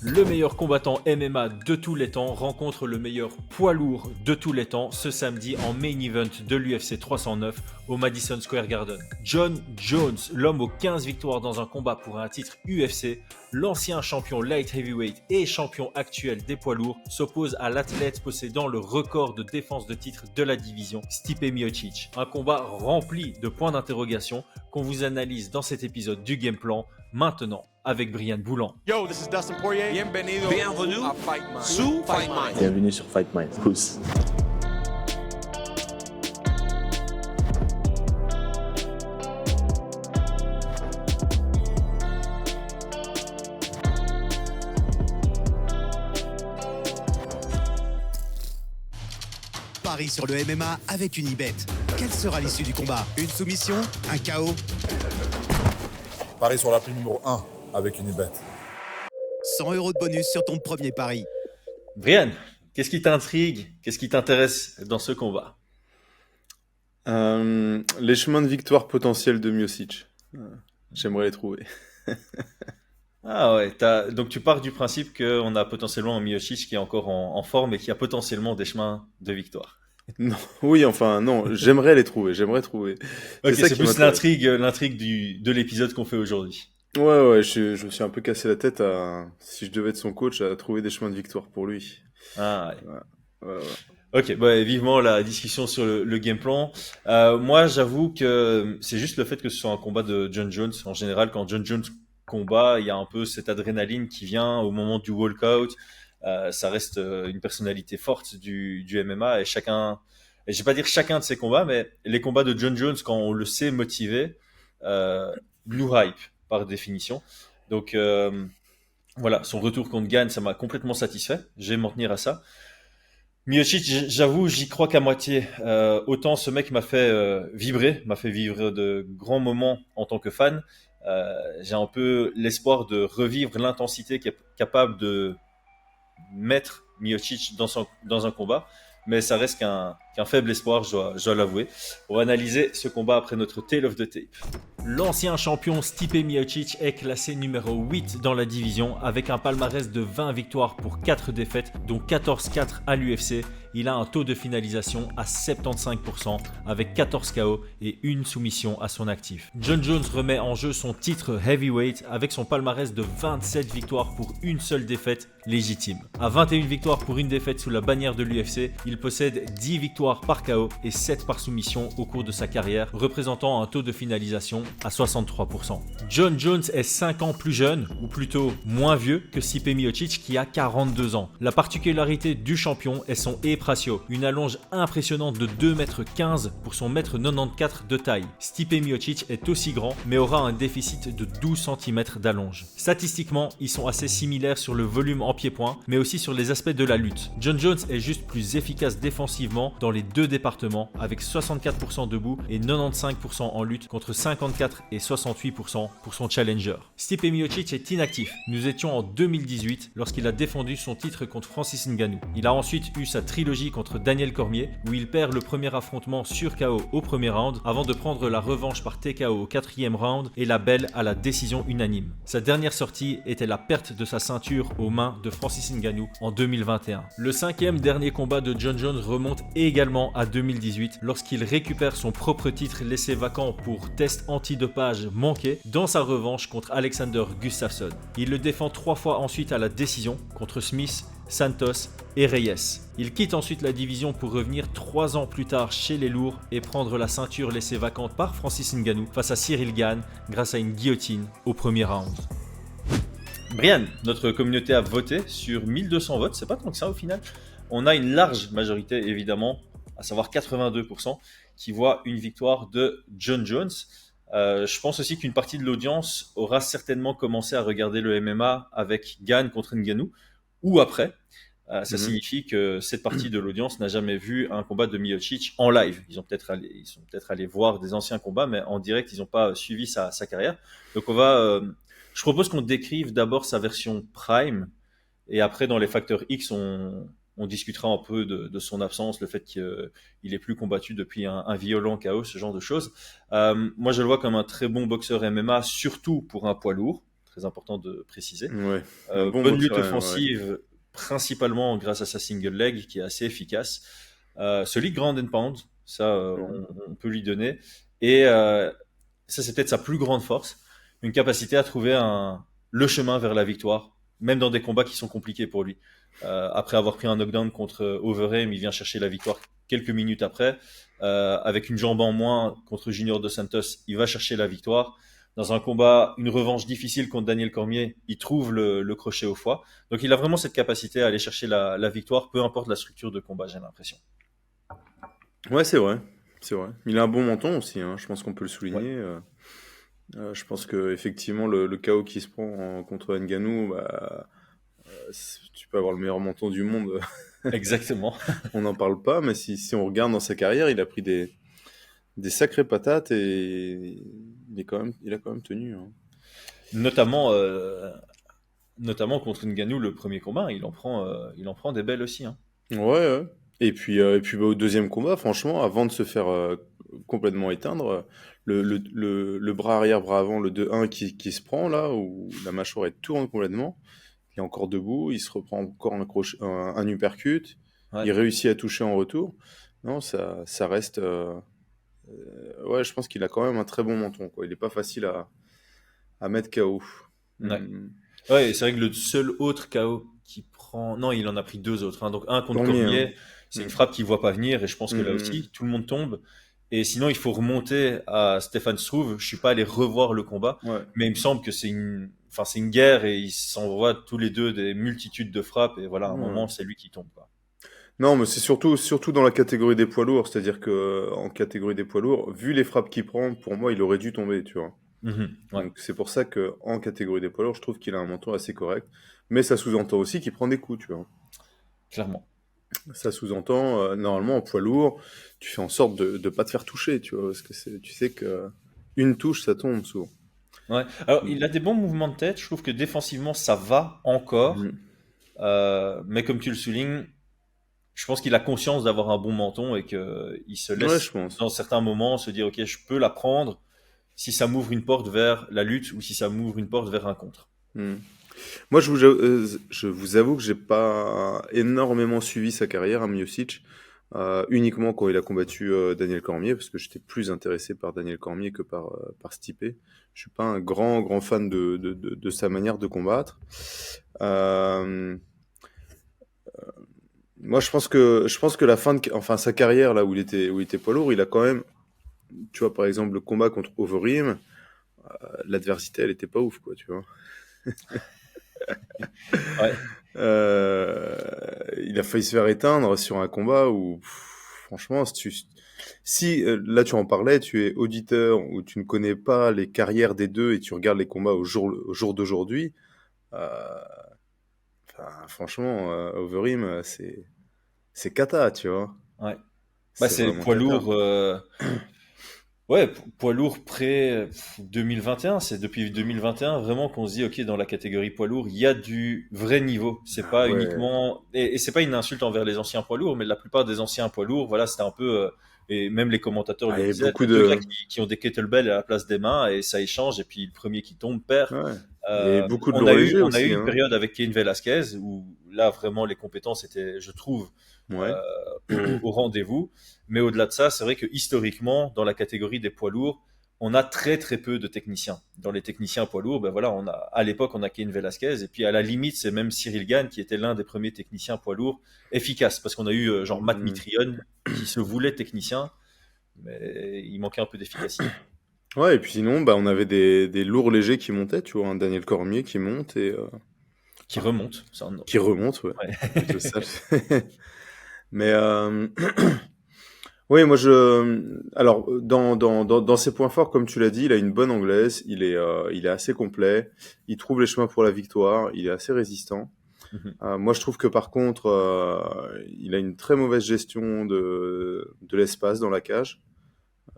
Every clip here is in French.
Le meilleur combattant MMA de tous les temps rencontre le meilleur poids lourd de tous les temps ce samedi en main event de l'UFC 309 au Madison Square Garden. Jon Jones, l'homme aux 15 victoires dans un combat pour un titre UFC, l'ancien champion light heavyweight et champion actuel des poids lourds, s'oppose à l'athlète possédant le record de défense de titre de la division, Stipe Miocic. Un combat rempli de points d'interrogation qu'on vous analyse dans cet épisode du Game Plan, maintenant avec Brian Boulan. Yo, this is Dustin Poirier. Bienvenue à Fight Mind. sous Fight Mind. Bienvenue sur Fight Mind. Pousse. Paris sur le MMA avec Unibet. Quelle sera l'issue du combat? Une soumission? Un KO? Paris sur la prime numéro 1 avec Unibet. 100 € de bonus sur ton premier pari. Brian, qu'est-ce qui t'intrigue, qu'est-ce qui t'intéresse dans ce combat? Les chemins de victoire potentiels de Miocic. J'aimerais les trouver. Ah ouais, donc tu pars du principe qu'on a potentiellement un Miocic qui est encore en forme et qui a potentiellement des chemins de victoire. Non, oui, enfin, non, j'aimerais les trouver, j'aimerais trouver. Ok, ça c'est qui plus m'intéresse. l'intrigue de l'épisode qu'on fait aujourd'hui. Ouais, je me suis un peu cassé la tête si je devais être son coach, à trouver des chemins de victoire pour lui. Ah ouais. Ouais. Ok, bah, vivement la discussion sur le game plan. Moi, j'avoue que c'est juste le fait que ce soit un combat de Jon Jones. En général, quand Jon Jones combat, il y a un peu cette adrénaline qui vient au moment du walkout. Ça reste une personnalité forte du MMA et je vais pas dire chacun de ses combats, mais les combats de Jon Jones, quand on le sait motiver, nous hype par définition. Donc voilà, son retour contre Gane, ça m'a complètement satisfait. Je vais m'en tenir à ça. Miocic, j'avoue, j'y crois qu'à moitié. Autant ce mec m'a fait vivre de grands moments en tant que fan. J'ai un peu l'espoir de revivre l'intensité qui est capable de mettre Miocic dans un combat, mais ça reste qu'un faible espoir, je dois l'avouer. On va analyser ce combat après notre Tale of the Tape. L'ancien champion Stipe Miocic est classé numéro 8 dans la division avec un palmarès de 20 victoires pour 4 défaites, dont 14-4 à l'UFC. Il a un taux de finalisation à 75% avec 14 KO et une soumission à son actif. Jon Jones remet en jeu son titre heavyweight avec son palmarès de 27 victoires pour une seule défaite légitime. À 21 victoires pour une défaite sous la bannière de l'UFC, il possède 10 victoires par KO et 7 par soumission au cours de sa carrière, représentant un taux de finalisation à 63%. Jon Jones est 5 ans plus jeune, ou plutôt moins vieux que Stipe Miocic qui a 42 ans. La particularité du champion est son hip ratio, une allonge impressionnante de 2,15 m pour son 1m94 de taille. Stipe Miocic est aussi grand, mais aura un déficit de 12 cm d'allonge. Statistiquement, ils sont assez similaires sur le volume en pied-point, mais aussi sur les aspects de la lutte. Jon Jones est juste plus efficace défensivement dans les deux départements, avec 64% debout et 95% en lutte contre 54 et 68% pour son challenger. Stipe Miocic est inactif. Nous étions en 2018 lorsqu'il a défendu son titre contre Francis Ngannou. Il a ensuite eu sa trilogie contre Daniel Cormier, où il perd le premier affrontement sur KO au premier round, avant de prendre la revanche par TKO au quatrième round et la belle à la décision unanime. Sa dernière sortie était la perte de sa ceinture aux mains de Francis Ngannou en 2021. Le cinquième dernier combat de Jon Jones remonte également à 2018, lorsqu'il récupère son propre titre laissé vacant pour test antidopage manqué dans sa revanche contre Alexander Gustafsson. Il le défend 3 fois ensuite à la décision contre Smith, Santos et Reyes. Il quitte ensuite la division pour revenir 3 ans plus tard chez les lourds et prendre la ceinture laissée vacante par Francis Ngannou face à Cyril Gane grâce à une guillotine au premier round. Brian, notre communauté a voté sur 1200 votes, c'est pas tant que ça au final. On a une large majorité évidemment, à savoir 82%, qui voit une victoire de Jon Jones. Je pense aussi qu'une partie de l'audience aura certainement commencé à regarder le MMA avec Gane contre Ngannou, ou après. Ça signifie que cette partie de l'audience n'a jamais vu un combat de Miocic en live. Ils sont peut-être allés voir des anciens combats, mais en direct, ils n'ont pas suivi sa carrière. Donc je propose qu'on décrive d'abord sa version Prime, et après, dans les facteurs X, on discutera un peu de son absence, le fait qu'il est plus combattu depuis un violent chaos, ce genre de choses. Moi, je le vois comme un très bon boxeur MMA, surtout pour un poids lourd. très important de préciser. Ouais. Un bon Bonne boxeur, lutte ouais. offensive, principalement grâce à sa single leg qui est assez efficace. Solide ground and pound, ça on peut lui donner. Et ça c'est peut-être sa plus grande force, une capacité à trouver le chemin vers la victoire, même dans des combats qui sont compliqués pour lui. Après avoir pris un knockdown contre Overeem, il vient chercher la victoire quelques minutes après. Avec une jambe en moins contre Junior Dos Santos, il va chercher la victoire. Dans un combat, une revanche difficile contre Daniel Cormier, il trouve le crochet au foie. Donc il a vraiment cette capacité à aller chercher la victoire, peu importe la structure de combat, j'ai l'impression. Ouais, c'est vrai. C'est vrai. Il a un bon menton aussi, hein. Je pense qu'on peut le Ouais, souligner. Je pense que effectivement le KO qui se prend contre Ngannou, bah, tu peux avoir le meilleur menton du monde, exactement. on n'en parle pas, mais si on regarde dans sa carrière, il a pris des sacrées patates et il a quand même tenu, hein. Notamment, notamment contre Ngannou, le premier combat, il en prend des belles aussi, hein. Ouais, ouais. Et puis bah, au deuxième combat, franchement, avant de se faire complètement éteindre, le bras arrière, bras avant, le 2-1 qui se prend là, où la mâchoire est tourne complètement, il est encore debout, il se reprend encore un uppercut, Ouais, il réussit à toucher en retour. Non, ça reste. Ouais, je pense qu'il a quand même un très bon menton, quoi. Il est pas facile à mettre KO. ouais. Hmm. Ouais, et c'est vrai que le seul autre KO qui prend. Non, il en a pris deux autres, hein. Donc un contre Cormier, hein. Cormier, c'est une Hmm. frappe qu'il voit pas venir, et je pense que là Hmm. aussi, tout le monde tombe. Et sinon, il faut remonter à Stéphane Struve. Je suis pas allé revoir le combat, Ouais. mais il me semble que enfin, c'est une guerre et ils s'envoient tous les deux des multitudes de frappes. Et voilà, à un Ouais. moment, c'est lui qui tombe, quoi. Non, mais c'est surtout dans la catégorie des poids lourds, c'est-à-dire que en catégorie des poids lourds, vu les frappes qu'il prend, pour moi, il aurait dû tomber, tu vois. Ouais, Donc c'est pour ça que en catégorie des poids lourds, je trouve qu'il a un menton assez correct, mais ça sous-entend aussi qu'il prend des coups, tu vois. clairement. Ça sous-entend normalement en poids lourd, tu fais en sorte de pas te faire toucher, tu vois, parce que tu sais que une touche, ça tombe souvent. Ouais. Alors, Mm. il a des bons mouvements de tête. Je trouve que défensivement, ça va encore. Mhm. Mais comme tu le soulignes, je pense qu'il a conscience d'avoir un bon menton et qu'il se Ouais, je laisse, pense. dans certains moments, se dire, OK, je peux la prendre si ça m'ouvre une porte vers la lutte ou si ça m'ouvre une porte vers un contre. Mm. Moi, je vous avoue que j'ai pas énormément suivi sa carrière à Miocic, uniquement quand il a combattu Daniel Cormier, parce que j'étais plus intéressé par Daniel Cormier que par Stipe. Je suis pas un grand fan de sa manière de combattre. Euh, Moi, je pense que enfin, sa carrière là où il était poids lourd, il a quand même, tu vois, par exemple, le combat contre Overeem, l'adversité, elle était pas ouf, quoi, tu vois. Ouais, Il a failli se faire éteindre sur un combat où, franchement, si là tu en parlais, tu es auditeur ou tu ne connais pas les carrières des deux et tu regardes les combats au jour d'aujourd'hui, euh, enfin, franchement, Overeem, c'est cata, tu vois. ouais. Bah, C'est c'est vraiment poids cata. lourd. Ouais, poids lourd près 2021. C'est depuis 2021 vraiment qu'on se dit, OK, dans la catégorie poids lourd, il y a du vrai niveau. C'est Ah pas ouais. uniquement, et c'est pas une insulte envers les anciens poids lourds, mais la plupart des anciens poids lourds, voilà, c'était un peu, et même les commentateurs Ah, le il y a disaient, beaucoup t'as deux gars de, qui ont des kettlebells à la place des mains et ça échange, et puis le premier qui tombe perd. ouais. Et beaucoup de On lourds a eu, légers on a eu aussi, une hein. période avec Cain Velasquez où là vraiment les compétences étaient, je trouve, Ouais. euh, au rendez-vous. Mais au-delà de ça, c'est vrai que historiquement, dans la catégorie des poids lourds, on a très très peu de techniciens. Dans les techniciens poids lourds, ben voilà, à l'époque on a Cain Velasquez et puis à la limite c'est même Cyril Gane qui était l'un des premiers techniciens poids lourds efficaces parce qu'on a eu genre Matt Mm. Mitrione qui se voulait technicien, mais il manquait un peu d'efficacité. Ouais, et puis sinon, bah, on avait des lourds légers qui montaient, tu vois, un Daniel Cormier qui monte et Qui remonte. qui remonte, ouais. Ouais. Plutôt ça. Mais oui, moi alors dans ses points forts, comme tu l'as dit, il a une bonne anglaise, il est assez complet, il trouve les chemins pour la victoire, il est assez résistant. Mhm. Moi, je trouve que par contre, il a une très mauvaise gestion de l'espace dans la cage.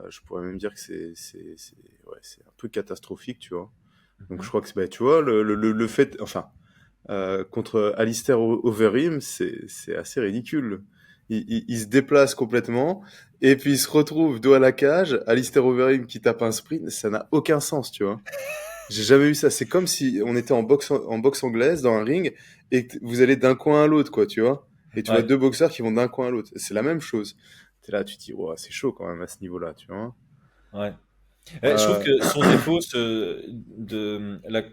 Je pourrais même dire que ouais, c'est un peu catastrophique, tu vois. Donc je Mhm. crois que bah, tu vois le fait, enfin, contre Alistair Overeem, c'est assez ridicule. Il se déplace complètement et puis il se retrouve dos à la cage. Alistair Overeem qui tape un sprint, ça n'a aucun sens, tu vois. J'ai jamais vu ça. C'est comme si on était en boxe anglaise dans un ring et que vous allez d'un coin à l'autre, quoi, tu vois. Et tu vois Ouais, deux boxeurs qui vont d'un coin à l'autre. C'est la même chose. T'es là, tu te dis, ouais, c'est chaud quand même à ce niveau-là, tu vois. ouais. Je trouve Euh, que son défaut de la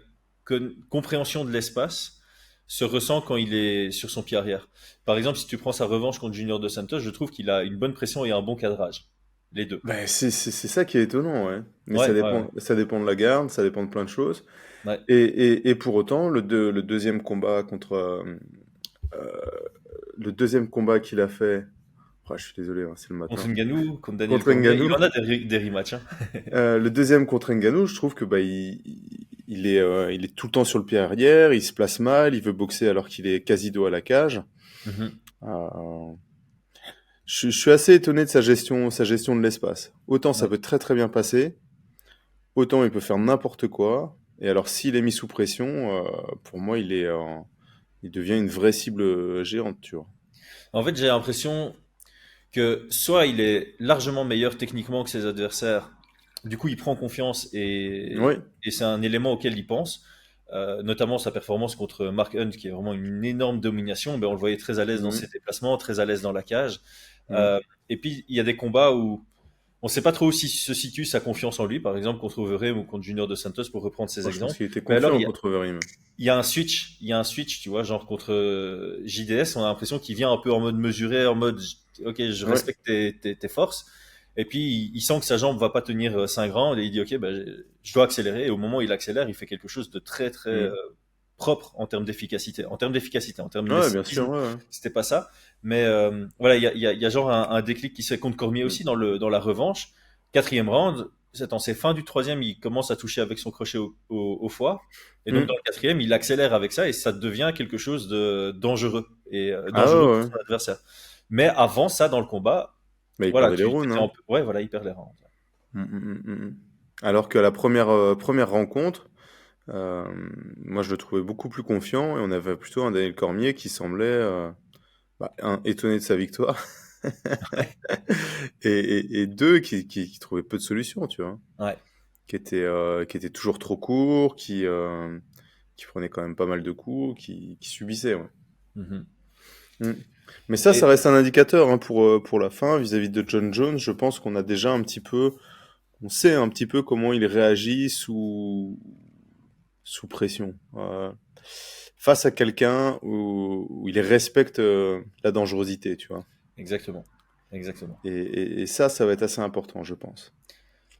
compréhension de l'espace se ressent quand il est sur son pied arrière. Par exemple, si tu prends sa revanche contre Junior Dos Santos, je trouve qu'il a une bonne pression et un bon cadrage. Les deux. c'est ça qui est étonnant, ouais. Mais Ouais, ouais, ouais. ça dépend de la garde, ça dépend de plein de choses. Ouais. Et pour autant, le deuxième combat euh, le deuxième combat qu'il a fait, oh, je suis désolé, hein, c'est le Contre matin, Ngannou, contre Daniel contre Cormier, il Ngannou. en a des rematchs, hein. Le deuxième contre Ngannou, je trouve que il est tout le temps sur le pied arrière, il se place mal, il veut boxer alors qu'il est quasi dos à la cage. Mhm. Euh, je suis assez étonné de sa gestion de l'espace. Autant ça Ouais. peut très très bien passer, autant il peut faire n'importe quoi. Et alors s'il est mis sous pression, pour moi il devient une vraie cible géante, tu vois. En fait, j'ai l'impression que soit il est largement meilleur techniquement que ses adversaires, du coup il prend confiance Oui. et c'est un élément auquel il pense, notamment sa performance contre Mark Hunt qui est vraiment une énorme domination, ben, on le voyait très à l'aise dans ses Mhm. déplacements, très à l'aise dans la cage. Mhm. Euh, et puis il y a des combats où on ne sait pas trop où se situe sa confiance en lui, par exemple contre Overeem ou contre Junior Dos Santos pour reprendre ces Moi, je pense exemples. qu'il était Mais alors confiant contre Overeem. il y a un switch, tu vois, genre contre JDS, on a l'impression qu'il vient un peu en mode mesuré, en mode, ok, je Ouais. respecte tes forces. Et puis, il sent que sa jambe va pas tenir 5 rounds et il dit, ok, bah, je dois accélérer. Et au moment où il accélère, il fait quelque chose de très, très Mhm. propre en termes d'efficacité. En termes de Ouais, bien sûr, esthétisme, ouais, ouais. c'était pas ça. Mais voilà, il y a genre un déclic qui se fait contre Cormier Mhm. aussi dans la revanche. Quatrième round, c'est en ses fins du troisième, il commence à toucher avec son crochet au foie. Et donc dans Mhm. le quatrième, il accélère avec ça et ça devient quelque chose de dangereux et Ah dangereux ouais, pour ouais. son adversaire. Mais avant ça, dans le combat, Bah, il voilà, perdait les rounds, t'étais hein. ouais, voilà, il perd les rounds. Alors qu'à la première rencontre, euh, moi je le trouvais beaucoup plus confiant et on avait plutôt un Daniel Cormier qui semblait étonné de sa victoire et deux qui trouvait peu de solutions, tu vois, Ouais. qui était toujours trop court, qui prenait quand même pas mal de coups, qui subissait, ouais. Mhm. Mm. Mais ça Et reste un indicateur hein, pour la fin vis-à-vis de John Jones. Je pense qu'on a déjà un petit peu, on sait un petit peu comment il réagit sous pression. Face à quelqu'un où il respecte la dangerosité, tu vois. exactement, exactement. Et ça, ça va être assez important, je pense.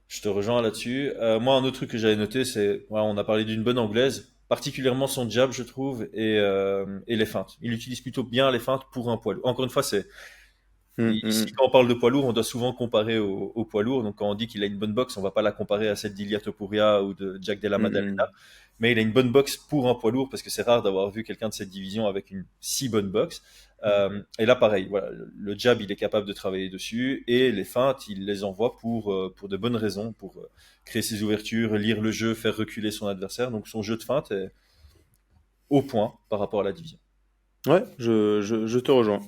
Je te rejoins là-dessus. Moi, un autre truc que j'avais noté, c'est, voilà, on a parlé d'une bonne anglaise, particulièrement son jab, je trouve, et les feintes. Il utilise plutôt bien les feintes pour un poids lourd. Encore une fois, c'est Mm, ici, mm, quand on parle de poids lourd, on doit souvent comparer au poids lourd. Donc, quand on dit qu'il a une bonne boxe, on va pas la comparer à celle d'Ilia Topuria ou de Jack Della mm, Maddalena. mm. Mais il a une bonne boxe pour un poids lourd parce que c'est rare d'avoir vu quelqu'un de cette division avec une si bonne boxe. Et là, pareil, voilà, le jab, il est capable de travailler dessus et les feintes, il les envoie pour de bonnes raisons, pour créer ses ouvertures, lire le jeu, faire reculer son adversaire. Donc, son jeu de feinte est au point par rapport à la division. Ouais, je te rejoins.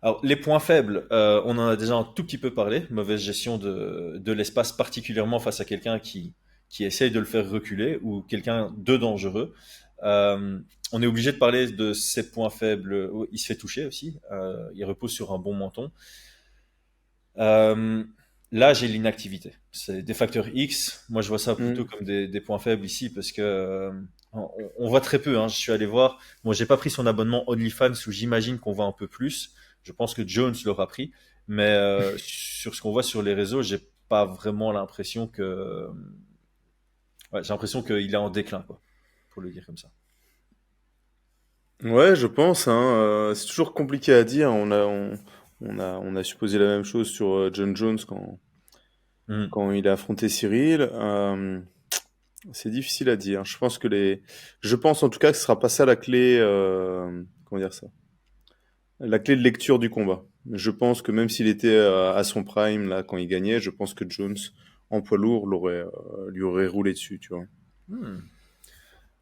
Alors, les points faibles, on en a déjà un tout petit peu parlé. Mauvaise gestion de l'espace, particulièrement face à quelqu'un qui essaye de le faire reculer ou quelqu'un de dangereux. On est obligé de parler de ses points faibles. Oh, il se fait toucher aussi. Il repose sur un bon menton. Euh, L'âge et l'inactivité. C'est des facteurs X. Moi, je vois ça plutôt Mm. comme des points faibles ici parce que on voit très peu. Hein. Je suis allé voir. Moi, j'ai pas pris son abonnement OnlyFans où j'imagine qu'on voit un peu plus. Je pense que Jones l'aura pris, mais sur ce qu'on voit sur les réseaux, j'ai pas vraiment l'impression que. Ouais, j'ai l'impression qu'il est en déclin, quoi, pour le dire comme ça. Ouais, je pense, hein, c'est toujours compliqué à dire. On a supposé la même chose sur John Jones Hmm. quand il a affronté Cyril. C'est difficile à dire. Je pense en tout cas que ce sera pas ça la clé, comment dire ça? La clé de lecture du combat. Je pense que même s'il était à son prime là quand il gagnait, je pense que Jones en poids lourd lui aurait roulé dessus, tu vois. Hmm.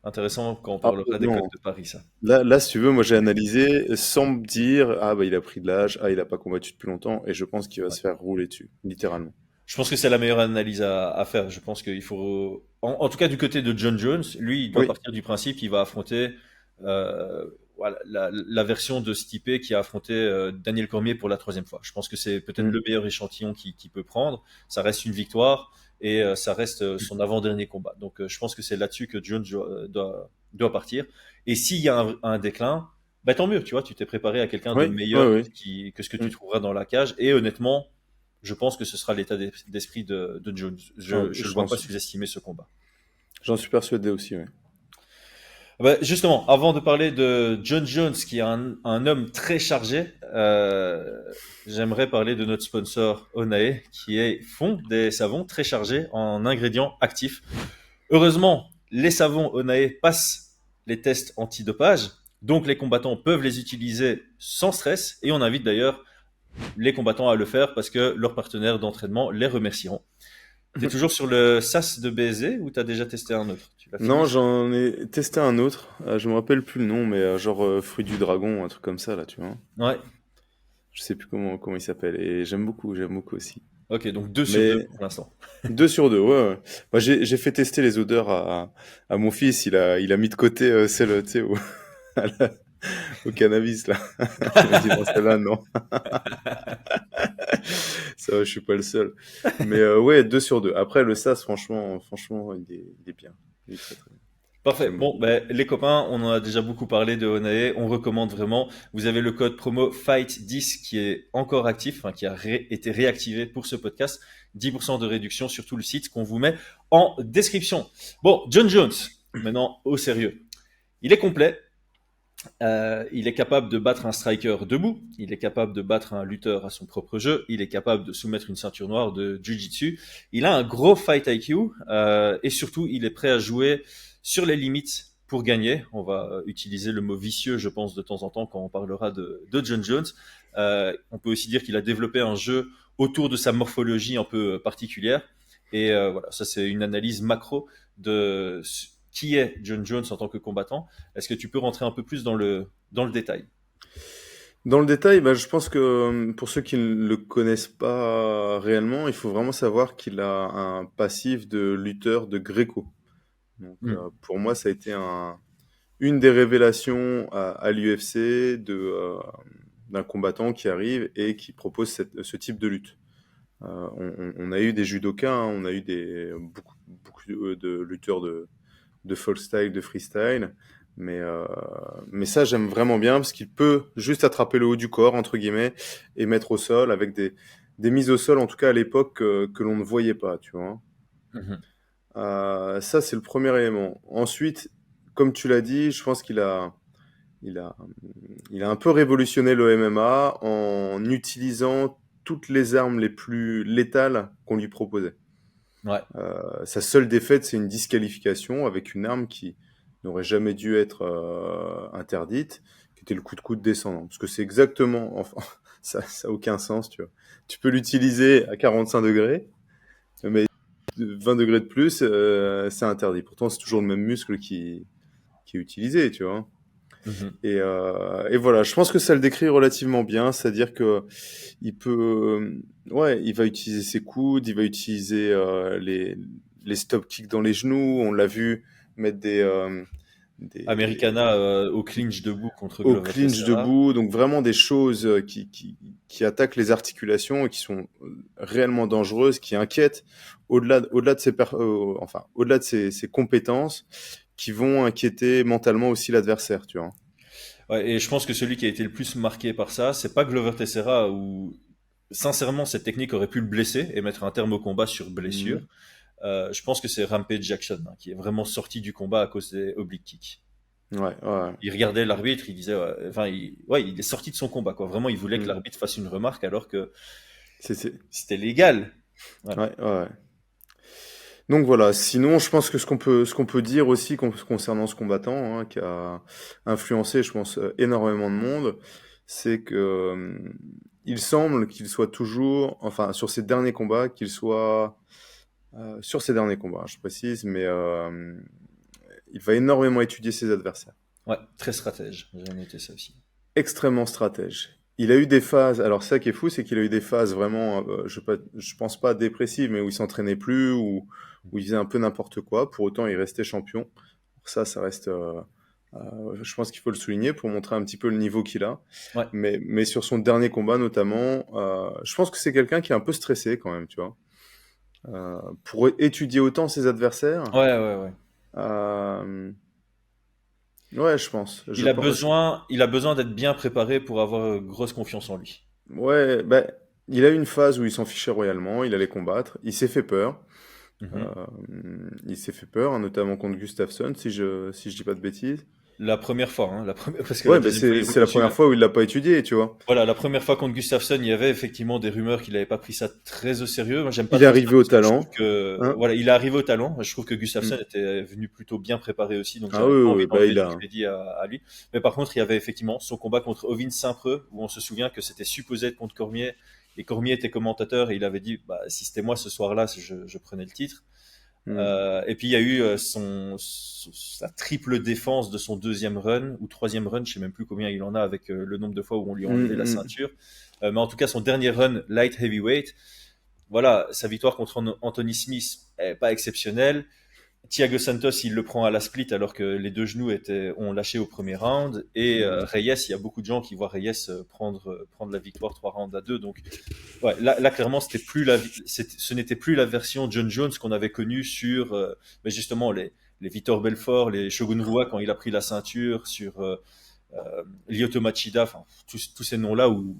Intéressant quand on Ah, parlera des codes non. de Paris, ça. Là, si tu veux, moi j'ai analysé sans me dire ah bah il a pris de l'âge, ah il a pas combattu depuis longtemps et je pense qu'il va Ouais. se faire rouler dessus, littéralement. Je pense que c'est la meilleure analyse à faire. Je pense qu'il faut, en tout cas du côté de John Jones, lui, il doit Oui. partir du principe qu'il va affronter voilà, la version de Stipe qui a affronté Daniel Cormier pour la troisième fois. Je pense que c'est peut-être Mm. le meilleur échantillon qu'il peut prendre. Ça reste une victoire et ça reste son avant-dernier combat. Donc je pense que c'est là-dessus que Jones doit partir. Et s'il y a un déclin, bah, tant mieux, tu vois, tu t'es préparé à quelqu'un de Oui, oui, meilleur oui. que ce que tu Mm. trouveras dans la cage. Et honnêtement, je pense que ce sera l'état d'esprit de Jones. Ah, Je ne le vois pas sous-estimer ce combat. j'en suis persuadé aussi, oui. Bah, justement, avant de parler de John Jones, qui est un homme très chargé, j'aimerais parler de notre sponsor Onae, font des savons très chargés en ingrédients actifs. Heureusement, les savons Onae passent les tests antidopage, donc les combattants peuvent les utiliser sans stress, et on invite d'ailleurs les combattants à le faire parce que leurs partenaires d'entraînement les remercieront. T'es toujours sur le SAS de BSD ou t'as déjà testé un autre? Tu l'as Non, fini? j'en ai testé un autre. Je me rappelle plus le nom, mais genre fruit du dragon, un truc comme ça là, tu vois. Ouais. Je sais plus comment il s'appelle. Et j'aime beaucoup aussi. Ok, donc 2 sur 2 Mais pour l'instant. 2 sur 2, ouais. Ouais. Bah, j'ai fait tester les odeurs à mon fils. Il a mis de côté celle, tu sais, à la- au cannabis là. Il m'a dit bon, celle-là, non. Ça va, je suis pas le seul. Mais ouais, 2 sur 2. Après, le SAS, franchement, il est bien. Il est très très bien. Parfait. J'aime Bon, beaucoup. ben, les copains, on en a déjà beaucoup parlé de Onae. On recommande vraiment. Vous avez le code promo FIGHT10 qui est encore actif, enfin, qui a été réactivé pour ce podcast. 10% de réduction sur tout le site qu'on vous met en description. Bon, John Jones, maintenant au sérieux. Il est complet. Il est capable de battre un striker debout, il est capable de battre un lutteur à son propre jeu, il est capable de soumettre une ceinture noire de Jiu-Jitsu. Il a un gros fight IQ et surtout il est prêt à jouer sur les limites pour gagner. On va utiliser le mot vicieux, je pense, de temps en temps quand on parlera de John Jones. On peut aussi dire qu'il a développé un jeu autour de sa morphologie un peu particulière. Et voilà, ça c'est une analyse macro de qui est John Jones en tant que combattant. Est-ce que tu peux rentrer un peu plus dans le détail? Dans le détail, bah, je pense que pour ceux qui ne le connaissent pas réellement, il faut vraiment savoir qu'il a un passif de lutteur de Greco. Donc, Mm. pour moi, ça a été une des révélations à l'UFC d'un combattant qui arrive et qui propose ce type de lutte. On a eu des judokas, hein, on a eu beaucoup de lutteurs de folk style, de freestyle. Mais ça, j'aime vraiment bien parce qu'il peut juste attraper le haut du corps, entre guillemets, et mettre au sol avec des mises au sol, en tout cas à l'époque, que l'on ne voyait pas, tu vois. Mhm. Ça, c'est le premier élément. Ensuite, comme tu l'as dit, je pense il a, il a un peu révolutionné le MMA en utilisant toutes les armes les plus létales qu'on lui proposait. Ouais. Sa seule défaite, c'est une disqualification avec une arme qui n'aurait jamais dû être interdite, qui était le coup de coude descendant. Parce que c'est exactement, enfin, ça a aucun sens, tu vois. Tu peux l'utiliser à 45 degrés, mais 20 degrés de plus, c'est interdit. Pourtant, c'est toujours le même muscle qui est utilisé, tu vois. Mhm. Et voilà, je pense que ça le décrit relativement bien, c'est-à-dire que il peut, ouais, il va utiliser ses coudes, il va utiliser les stop kicks dans les genoux. On l'a vu mettre des Americana au clinch debout contre au Glover clinch Teixeira. debout, donc vraiment des choses qui attaquent les articulations et qui sont réellement dangereuses, qui inquiètent au-delà de au-delà de ses compétences, qui vont inquiéter mentalement aussi l'adversaire, tu vois. Ouais, et je pense que celui qui a été le plus marqué par ça, c'est pas Glover Teixeira où, sincèrement, cette technique aurait pu le blesser et mettre un terme au combat sur blessure. Mhm. Je pense que c'est Rampage Jackson hein, qui est vraiment sorti du combat à cause des oblique kicks. Ouais, ouais. Il regardait l'arbitre, il disait, enfin, ouais, il est sorti de son combat, quoi. Vraiment, il voulait que Mhm. l'arbitre fasse une remarque alors que C'est... c'était légal. Voilà. Ouais, ouais. Donc voilà, sinon je pense que ce qu'on peut dire aussi concernant ce combattant, hein, qui a influencé, je pense, énormément de monde, c'est que il semble qu'il soit toujours, enfin sur ses derniers combats, je précise, mais il va énormément étudier ses adversaires. Ouais, très stratège. J'ai noté ça aussi. Extrêmement stratège. il a eu des phases. Alors ça qui est fou, c'est qu'il a eu des phases vraiment, je pense pas dépressives, mais où il s'entraînait plus, où il faisait un peu n'importe quoi. Pour autant, il restait champion. Ça reste. Je pense qu'il faut le souligner pour montrer un petit peu le niveau qu'il a. Ouais, Mais sur son dernier combat notamment, je pense que c'est quelqu'un qui est un peu stressé quand même, tu vois. Pour étudier autant ses adversaires. ouais. euh, Ouais, je pense. Il a besoin d'être bien préparé pour avoir grosse confiance en lui. Ouais, ben, il a eu une phase où il s'en fichait royalement, il allait combattre, il s'est fait peur. Mhm. Euh, il s'est fait peur, hein, notamment contre Gustafsson, si je dis pas de bêtises. La première fois, hein, parce que la Ouais, ben deuxième fois, il est c'est la revenu dessus. première fois où il l'a pas étudié, tu vois. Voilà, la première fois contre Gustafsson, il y avait effectivement des rumeurs qu'il n'avait pas pris ça très au sérieux. Moi, j'aime pas Il est trop ça arrivé au parce que je trouve talent, que, hein. voilà, il est arrivé au talent. Je trouve que Gustafsson Mm. était venu plutôt bien préparé aussi, donc Ah j'avais oui, pas oui, envie oui, bah d'enlever il du a. crédit à lui. Mais par contre, il y avait effectivement son combat contre Ovin Saint-Preux, où on se souvient que c'était supposé être contre Cormier, et Cormier était commentateur, et il avait dit, bah, si c'était moi ce soir-là, je prenais le titre. Mm. Et puis il y a eu sa triple défense de son deuxième run ou troisième run, je sais même plus combien il en a avec le nombre de fois où on lui a enlevé la Mm, mm. ceinture. Mais en tout cas, son dernier run light heavyweight, voilà, sa victoire contre Anthony Smith est pas exceptionnelle. Thiago Santos, il le prend à la split alors que les deux genoux ont lâché au premier round. Et Mm. Reyes, il y a beaucoup de gens qui voient Reyes prendre la victoire 3 rounds à 2. Donc ouais, là clairement, ce n'était plus la version John Jones qu'on avait connue sur mais justement les Vitor Belfort, les Shogun Rua quand il a pris la ceinture, sur Lyoto Machida, enfin tous ces noms-là où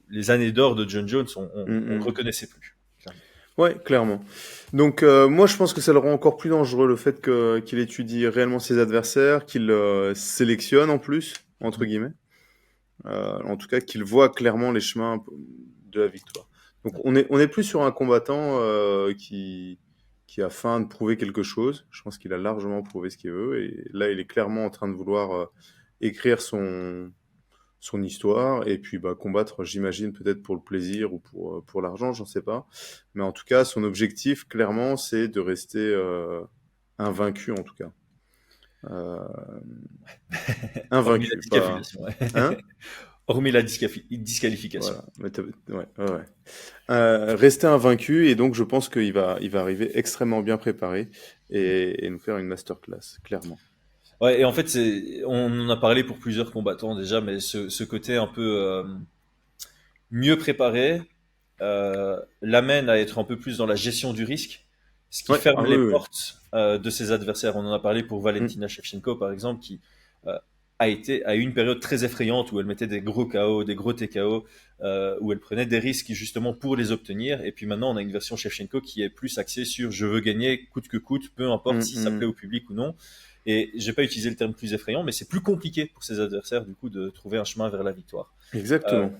les années d'or de John Jones, Mm, on le mm. reconnaissait plus. Clairement. Ouais, clairement. Donc moi je pense que ça le rend encore plus dangereux le fait qu'il étudie réellement ses adversaires, qu'il sélectionne en plus, entre Mm. guillemets. En tout cas, qu'il voit clairement les chemins de la victoire. Donc Ouais. on est plus sur un combattant qui a faim de prouver quelque chose. Je pense qu'il a largement prouvé ce qu'il veut. Et là, il est clairement en train de vouloir écrire son histoire et puis bah, combattre, j'imagine, peut-être pour le plaisir ou pour l'argent, j'en sais pas. Mais en tout cas, son objectif, clairement, c'est de rester invaincu, en tout cas. Euh, Hormis la invaincu, pas... disqualification. Ouais. Hein? Hormis la disqualification. Voilà. Ouais, ouais, ouais. Rester invaincu et donc je pense qu'il va arriver extrêmement bien préparé et nous faire une masterclass, clairement. Ouais, et en fait, on en a parlé pour plusieurs combattants déjà, mais ce côté un peu mieux préparé l'amène à être un peu plus dans la gestion du risque, ce qui Ouais, ferme ah les oui, oui. portes de ses adversaires. On en a parlé pour Mm, Valentina Shevchenko, par exemple, qui euh, a eu une période très effrayante où elle mettait des gros KO, des gros TKO, où elle prenait des risques justement pour les obtenir. Et puis maintenant, on a une version Shevchenko qui est plus axée sur je veux gagner coûte que coûte, peu importe mm, si ça plaît mm. au public ou non. Et j'ai pas utilisé le terme plus effrayant, mais c'est plus compliqué pour ses adversaires du coup de trouver un chemin vers la victoire. Euh, Exactement.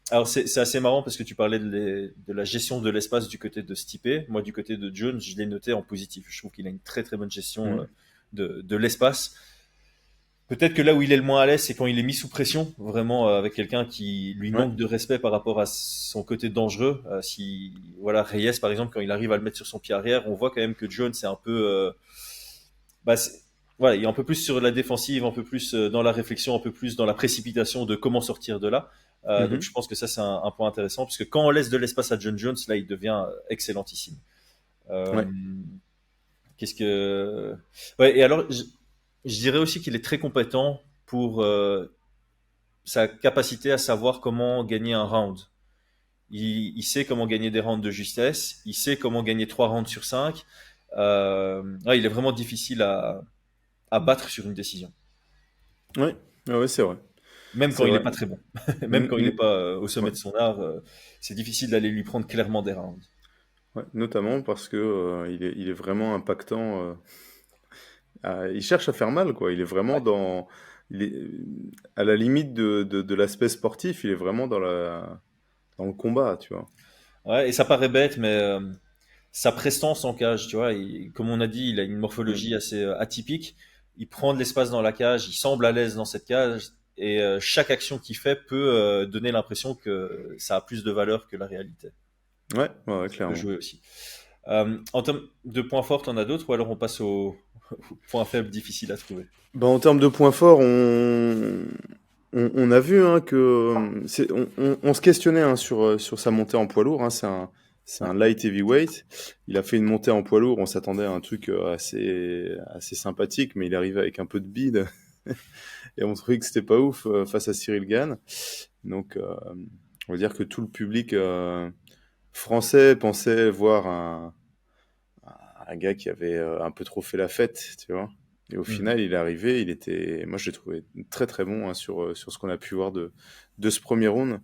alors c'est assez marrant parce que tu parlais de la gestion de l'espace du côté de Stipe. Moi, du côté de Jones, je l'ai noté en positif. Je trouve qu'il a une très très bonne gestion Mm. de l'espace. Peut-être que là où il est le moins à l'aise, c'est quand il est mis sous pression, vraiment avec quelqu'un qui lui Ouais. manque de respect par rapport à son côté dangereux. Si voilà Reyes par exemple, quand il arrive à le mettre sur son pied arrière, on voit quand même que Jones est un peu bah, voilà, il est un peu plus sur la défensive, un peu plus dans la réflexion, un peu plus dans la précipitation de comment sortir de là. Donc Mhm. je pense que ça c'est un point intéressant parce que quand on laisse de l'espace à John Jones, là il devient excellentissime. Euh, Ouais. Qu'est-ce que ouais, et alors je dirais aussi qu'il est très compétent pour sa capacité à savoir comment gagner un round. Il sait comment gagner des rounds de justesse, il sait comment gagner 3 rounds sur 5. Ouais, il est vraiment difficile à battre sur une décision. Ouais. Ah ouais, c'est vrai. Même quand C'est il n'est vrai. pas très bon. Même Mm, quand il n'est mm. pas au sommet Ouais. de son art, c'est difficile d'aller lui prendre clairement des rounds. Ouais. Notamment parce que il est vraiment impactant. Il cherche à faire mal, quoi. Il est vraiment Ouais. dans. Il est à la limite de l'aspect sportif, il est vraiment dans le combat, tu vois. Ouais, et ça paraît bête, mais sa prestance en cage, tu vois, comme on a dit, il a une Mm. morphologie assez atypique. Il prend de l'espace dans la cage, il semble à l'aise dans cette cage, et chaque action qu'il fait peut donner l'impression que ça a plus de valeur que la réalité. Ouais, ouais, ouais, Ça peut clairement. jouer aussi. En termes de points forts, t'en as d'autres, ou alors on passe aux points faibles difficiles à trouver? Bah, en termes de points forts, On a vu hein, que on se questionnait hein, sur sa montée en poids lourd. Hein, c'est un light heavyweight. Il a fait une montée en poids lourd. On s'attendait à un truc assez sympathique, mais il arrivait avec un peu de bide. Et on trouvait que c'était pas ouf face à Cyril Gane. Donc, on va dire que tout le public français pensait voir un gars qui avait un peu trop fait la fête, tu vois. Et au final, il est arrivé, moi je l'ai trouvé très très bon hein, sur ce qu'on a pu voir de ce premier round.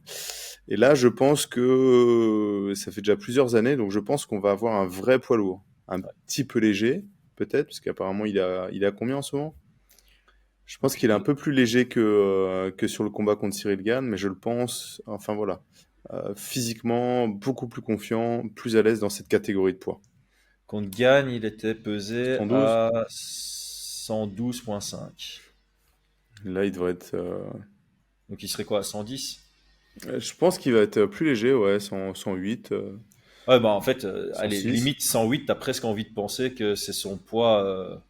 Et là, je pense que ça fait déjà plusieurs années, donc je pense qu'on va avoir un vrai poids lourd. Un petit peu léger, peut-être, parce qu'apparemment, il a combien en ce moment? Je pense qu'il est un peu plus léger que sur le combat contre Cyril Gane, mais je le pense, enfin voilà, physiquement beaucoup plus confiant, plus à l'aise dans cette catégorie de poids. Contre Gagne, il était pesé 112. à 112,5. Là, il devrait être. Donc il serait quoi, à 110? Je pense qu'il va être plus léger, ouais, 108, Ouais, bah en fait, allez, 106. limite 108, t'as presque envie de penser que c'est son poids,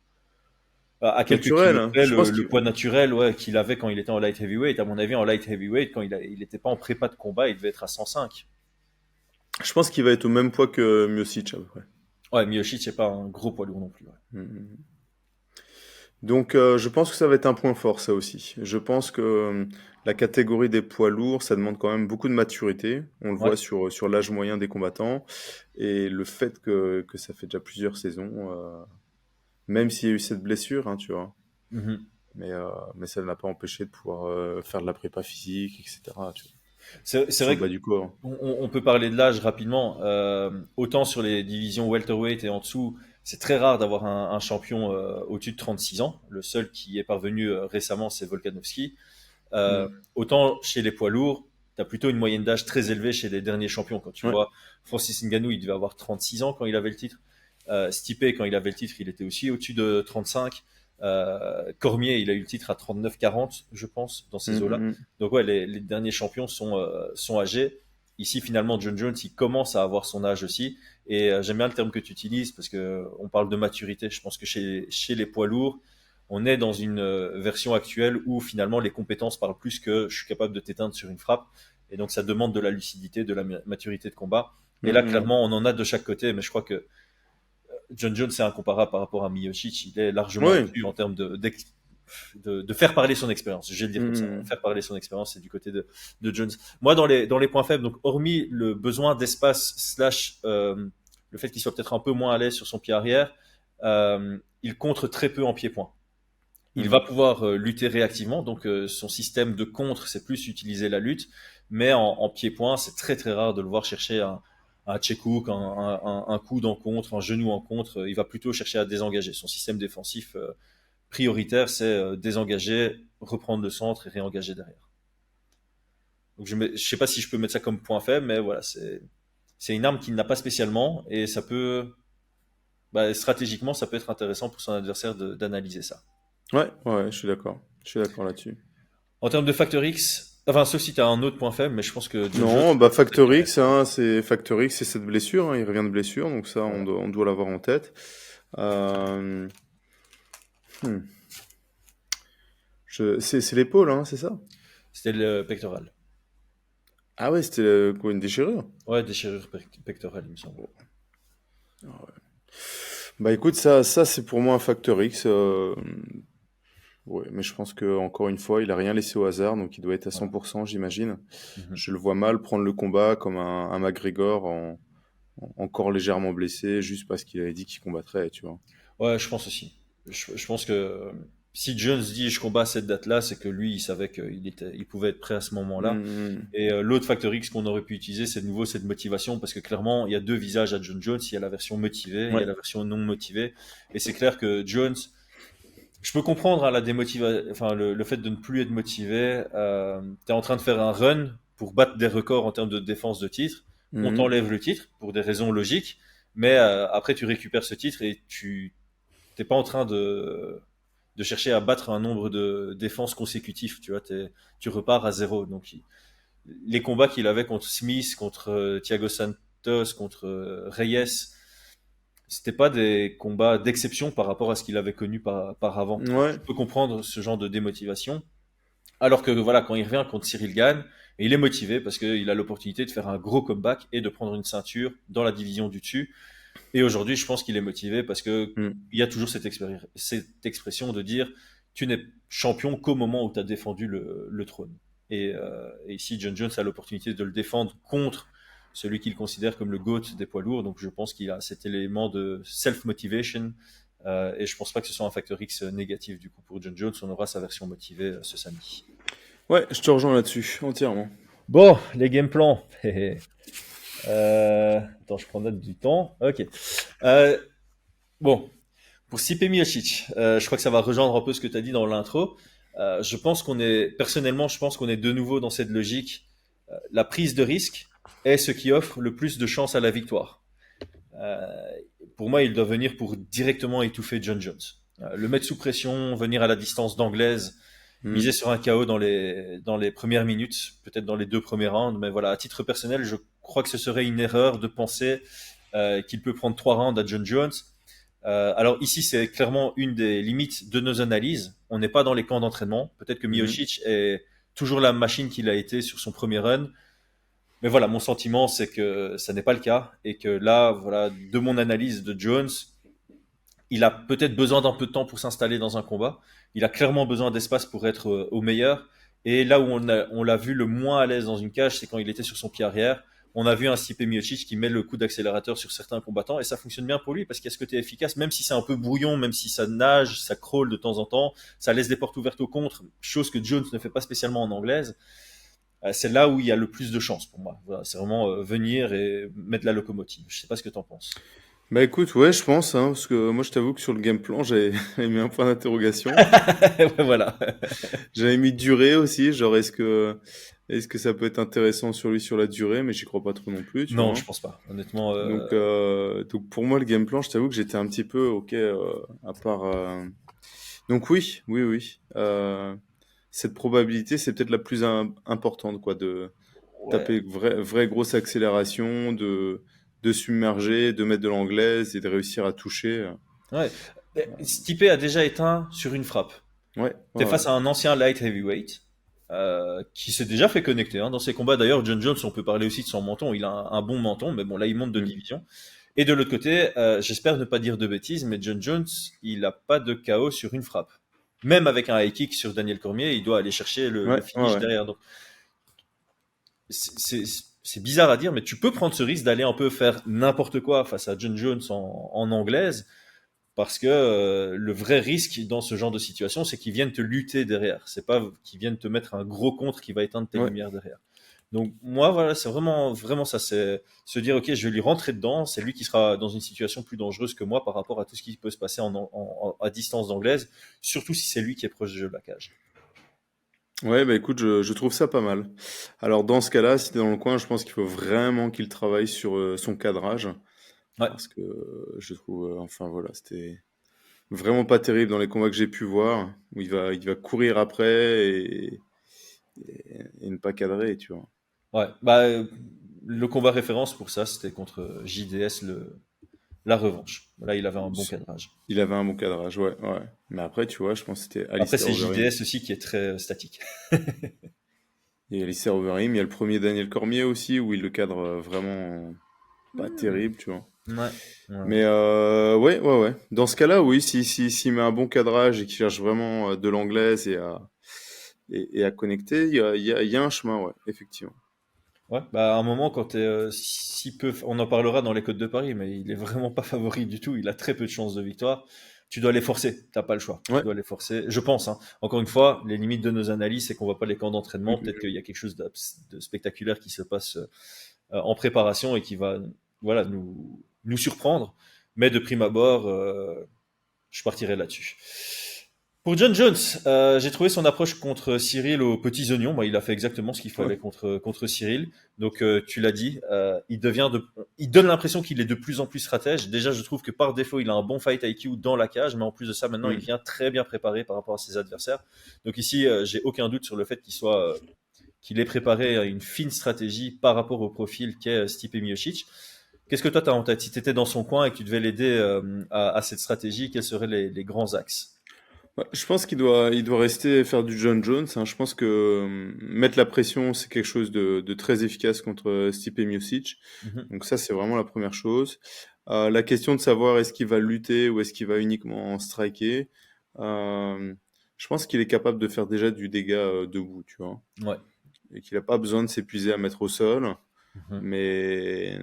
à quelques Naturel, kilos hein. près, Je pense le poids naturel ouais, qu'il avait quand il était en light heavyweight. À mon avis, en light heavyweight, quand il était pas en prépa de combat, il devait être à 105. qu'il va être au même poids que Miocic à peu près. Ouais, Miocic, c'est pas un gros poids lourd non plus. Ouais. Mhm. Donc, je pense que ça va être un point fort, ça aussi. Je pense que la catégorie des poids lourds, ça demande quand même beaucoup de maturité. On le Ouais. voit sur l'âge moyen des combattants. Et le fait que ça fait déjà plusieurs saisons, même s'il y a eu cette blessure, hein, tu vois. Mhm. Mais ça ne l'a pas empêché de pouvoir faire de la prépa physique, etc. Tu vois, C'est sur vrai le bas du corps. qu'on peut parler de l'âge rapidement. Autant sur les divisions welterweight et en dessous, c'est très rare d'avoir un champion au-dessus de 36 ans. Le seul qui est parvenu récemment, c'est Volkanovski. Euh, Mm. Autant chez les poids lourds, tu as plutôt une moyenne d'âge très élevée chez les derniers champions. Quand tu Ouais. vois Francis Ngannou, il devait avoir 36 ans quand il avait le titre. Stipe, quand il avait le titre, il était aussi au-dessus de 35. Cormier, il a eu le titre à 39-40, je pense, dans ces Mm, eaux-là. mm, mm. Donc ouais, les derniers champions sont âgés. Ici, finalement, John Jones, il commence à avoir son âge aussi. Et j'aime bien le terme que tu utilises parce que on parle de maturité. Je pense que chez les poids lourds, on est dans une version actuelle où finalement les compétences parlent plus que je suis capable de t'éteindre sur une frappe. Et donc ça demande de la lucidité, de la maturité de combat. Et Mm, là, mm. clairement, on en a de chaque côté. Mais je crois que John Jones, c'est incomparable par rapport à Miocic. Il est largement Oui. au-dessus en termes de faire parler son expérience. Je vais le dire comme ça. Mm, Faire parler son expérience, c'est du côté de Jones. Moi, dans les points faibles, donc hormis le besoin d'espace slash le fait qu'il soit peut-être un peu moins à l'aise sur son pied arrière, il contre très peu en pied-point. Il mm. va pouvoir lutter réactivement, donc son système de contre, c'est plus utiliser la lutte, mais en pied-point, c'est très très rare de le voir chercher un check hook, un coude en contre, un genou en contre. Il va plutôt chercher à désengager. Son système défensif prioritaire, c'est désengager, reprendre le centre et réengager derrière. Donc je sais pas si je peux mettre ça comme point faible, mais voilà, c'est une arme qu'il n'a pas spécialement et ça peut, bah, stratégiquement, ça peut être intéressant pour son adversaire d'analyser ça. Ouais, ouais, je suis d'accord. Je suis d'accord là-dessus. En termes de Factor X, enfin, sauf si tu as un autre point faible, mais je pense que John Jones. Non, bah Factor X, hein, c'est cette blessure, hein, il revient de blessure, donc ça, Voilà. on doit l'avoir en tête. Euh, hmm. C'est l'épaule, hein, c'est ça? C'était le pectoral. Ah ouais, c'était quoi, une déchirure? Ouais, déchirure pectorale, il me semble. Bah écoute, ça c'est pour moi un Factor X. Ouais, mais je pense que encore une fois, il a rien laissé au hasard, donc il doit être à Ouais. 100%, j'imagine. Mhm. Je le vois mal prendre le combat comme un McGregor encore légèrement blessé, juste parce qu'il avait dit qu'il combattrait, tu vois. Ouais, je pense aussi. Je pense que si Jones dit je combats à cette date-là, c'est que lui, il savait il pouvait être prêt à ce moment-là. Hmm, Et l'autre Factor X qu'on aurait pu utiliser, c'est de nouveau cette motivation, parce que clairement, il y a deux visages à John Jones. Il y a la version motivée, il y a ouais. la version non motivée. Et c'est clair que Jones, je peux comprendre hein, enfin le fait de ne plus être motivé. T'es en train de faire un run pour battre des records en termes de défense de titre. On Mhm. t'enlève le titre pour des raisons logiques, mais après tu récupères ce titre et tu t'es pas en train de chercher à battre un nombre de défenses consécutifs. Tu vois, tu repars à zéro. Donc les combats qu'il avait contre Smith, contre Thiago Santos, contre Reyes, c'était pas des combats d'exception par rapport à ce qu'il avait connu par avant. Donc, je Ouais. peux comprendre ce genre de démotivation. Alors que voilà, quand il revient contre Cyril Gane, il est motivé parce qu'il a l'opportunité de faire un gros comeback et de prendre une ceinture dans la division du dessus. Et aujourd'hui, je pense qu'il est motivé parce que Mm. il y a toujours cette expression de dire tu n'es champion qu'au moment où tu as défendu le trône. Et ici, John Jones a l'opportunité de le défendre contre celui qu'il considère comme le GOAT des poids lourds. Donc je pense qu'il a cet élément de self-motivation. Et je pense pas que ce soit un facteur X négatif du coup pour John Jones. On aura sa version motivée ce samedi. Ouais, je te rejoins là-dessus, entièrement. Bon, les game plans. Attends, je prends note du temps. Ok. Euh, bon, pour Stipe Miocic, je crois que ça va rejoindre un peu ce que tu as dit dans l'intro. Personnellement, je pense qu'on est de nouveau dans cette logique. La prise de risque est ce qui offre le plus de chances à la victoire. Euh, pour moi, il doit venir pour directement étouffer John Jones. Le mettre sous pression, venir à la distance d'anglaise, Mm. miser sur un KO dans les premières minutes, peut-être dans les 2 premiers rounds. Mais voilà, à titre personnel, je crois que ce serait une erreur de penser qu'il peut prendre 3 rounds à John Jones. Alors ici, c'est clairement une des limites de nos analyses. On n'est pas dans les camps d'entraînement. Peut-être que Mhm. Miocic est toujours la machine qu'il a été sur son premier run. Mais voilà, mon sentiment, c'est que ça n'est pas le cas. Et que là, voilà, de mon analyse de Jones, il a peut-être besoin d'un peu de temps pour s'installer dans un combat. Il a clairement besoin d'espace pour être au meilleur. Et là où on l'a vu le moins à l'aise dans une cage, c'est quand il était sur son pied arrière. On a vu un Stipe Miocic qui met le coup d'accélérateur sur certains combattants et ça fonctionne bien pour lui parce qu'il y a ce côté efficace, même si c'est un peu brouillon, même si ça nage, ça crawl de temps en temps, ça laisse des portes ouvertes au contre, chose que Jones ne fait pas spécialement en anglaise. C'est là où il y a le plus de chance pour moi. Voilà, c'est vraiment venir et mettre la locomotive. Je sais pas ce que tu en penses. Bah écoute, ouais, je pense, hein, parce que moi je t'avoue que sur le game plan, j'ai mis un point d'interrogation. Voilà. J'avais mis durée aussi, genre est-ce que ça peut être intéressant sur lui sur la durée, mais j'y crois pas trop non plus, tu Non, je vois. pense pas. Honnêtement, Donc pour moi le game plan, je t'avoue que j'étais un petit peu ok à part. Donc oui, oui, oui. Cette probabilité, c'est peut-être la plus importante, quoi, de ouais, taper vraie grosse accélération, de submerger, de mettre de l'anglaise et de réussir à toucher. ouais. Stipe a déjà éteint sur une frappe. Ouais, T'es ouais, ouais. face à un ancien light heavyweight qui s'est déjà fait connecter hein, dans ses combats. D'ailleurs, John Jones, on peut parler aussi de son menton. Il a un bon menton, mais bon, là, il monte de Mm. division. Et de l'autre côté, j'espère ne pas dire de bêtises, mais John Jones, il n'a pas de KO sur une frappe. Même avec un high kick sur Daniel Cormier, il doit aller chercher le Ouais, ouais, finish ouais. derrière. Donc, c'est bizarre à dire, mais tu peux prendre ce risque d'aller un peu faire n'importe quoi face à John Jones en anglaise, parce que le vrai risque dans ce genre de situation, c'est qu'ils viennent te lutter derrière. C'est pas qu'ils viennent te mettre un gros contre qui va éteindre tes Ouais. lumières derrière. Donc moi, voilà, c'est vraiment, vraiment ça, c'est se dire, ok, je vais lui rentrer dedans, c'est lui qui sera dans une situation plus dangereuse que moi par rapport à tout ce qui peut se passer à distance d'anglaise, surtout si c'est lui qui est proche du jeu de la cage. Ouais, bah écoute, je trouve ça pas mal. Alors dans ce cas-là, si t'es dans le coin, je pense qu'il faut vraiment qu'il travaille sur son cadrage, Ouais, parce que je trouve, enfin voilà, c'était vraiment pas terrible dans les combats que j'ai pu voir, où il va courir après et ne pas cadrer, tu vois. ouais. Bah, le combat référence pour ça, c'était contre JDS, la revanche. Là, il avait un bon cadrage. Il avait un bon cadrage, ouais, ouais. Mais après, tu vois, je pense que c'était Après, Alistair c'est Overeem. JDS aussi qui est très statique. Il y a Alistair Overeem, il y a le premier Daniel Cormier aussi, où il le cadre vraiment pas terrible, tu vois. Ouais, ouais. Mais ouais, ouais, ouais. Dans ce cas-là, oui, s'il met un bon cadrage et qu'il cherche vraiment de l'anglaise et à connecter, il y a un chemin, ouais, effectivement. Ouais, bah à un moment, quand t'es si peu, on en parlera dans les Côtes de Paris, mais il est vraiment pas favori du tout. Il a très peu de chances de victoire. Tu dois les forcer. T'as pas le choix. Tu Ouais. dois les forcer. Je pense. Hein. Encore une fois, les limites de nos analyses, c'est qu'on voit pas les camps d'entraînement. Peut-être Mhm. qu'il y a quelque chose de spectaculaire qui se passe en préparation et qui va, voilà, nous surprendre. Mais de prime abord, je partirai là-dessus. Pour John Jones, j'ai trouvé son approche contre Cyril aux petits oignons. Bah, il a fait exactement ce qu'il Ouais. fallait contre Cyril. Donc, tu l'as dit, il donne l'impression qu'il est de plus en plus stratège. Déjà, je trouve que par défaut, il a un bon fight IQ dans la cage, mais en plus de ça, maintenant, il Mhm. vient très bien préparé par rapport à ses adversaires. Donc ici, j'ai aucun doute sur le fait qu'il ait préparé une fine stratégie par rapport au profil qu'est Stipe Miocic. Qu'est-ce que toi, tu as en tête? Si tu étais dans son coin et que tu devais l'aider à cette stratégie, quels seraient les grands axes? Ouais, je pense il doit rester faire du John Jones, hein. Je pense que mettre la pression, c'est quelque chose de très efficace contre Stipe Miocic. Mhm. Donc ça, c'est vraiment la première chose. La question de savoir est-ce qu'il va lutter ou est-ce qu'il va uniquement striker, je pense qu'il est capable de faire déjà du dégât debout, tu vois, Ouais. et qu'il n'a pas besoin de s'épuiser à mettre au sol. Mhm. Mais,